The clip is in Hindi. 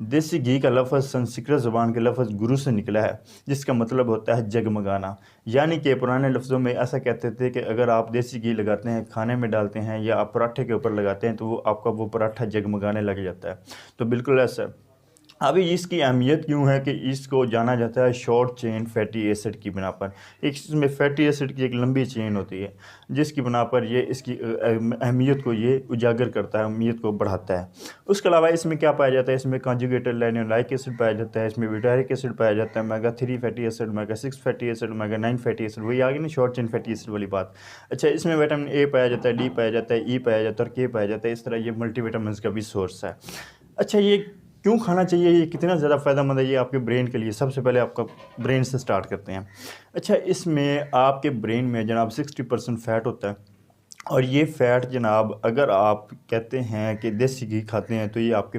देसी घी का लफ्ज़ संस्कृत ज़ुबान के लफ्ज़ गुरु से निकला है, जिसका मतलब होता है जगमगाना। यानी कि पुराने लफ्ज़ों में ऐसा कहते थे कि अगर आप देसी घी लगाते हैं, खाने में डालते हैं या आप पराठे के ऊपर लगाते हैं तो वो आपका वो पराठा जगमगाने लग जाता है। तो बिल्कुल ऐसा है। अभी इसकी अहमियत क्यों है कि इसको जाना जाता है शॉर्ट चेन फैटी एसिड की बिना पर। एक इसमें फैटी एसिड की एक लंबी चेन होती है, जिसकी बिना पर ये इसकी अहमियत को ये उजागर करता है, अहमियत को बढ़ाता है। उसके अलावा इसमें क्या पाया जाता है, इसमें कॉन्जुगेटेड लिनोलेनिक एसिड पाया जाता है, इसमें ब्यूटारिक एसिड पाया जाता है, omega 3 fatty acid, omega 6 fatty acid, omega 9 fatty acid, वही आ गई ना शॉर्ट चेन फैटी एसिड वाली बात। अच्छा, इसमें विटामिन ए पाया जाता है, डी पाया जाता है, ई पाया जाता है और के पाया जाता है। इस तरह ये मल्टीविटामिन का भी सोर्स है। अच्छा, ये क्यों खाना चाहिए, ये कितना ज़्यादा फ़ायदेमंद है ये आपके ब्रेन के लिए? सबसे पहले आपका ब्रेन से स्टार्ट करते हैं। अच्छा, इसमें आपके ब्रेन में जनाब 60% फ़ैट होता है, और ये फ़ैट जनाब अगर आप कहते हैं कि देसी घी खाते हैं तो ये आपके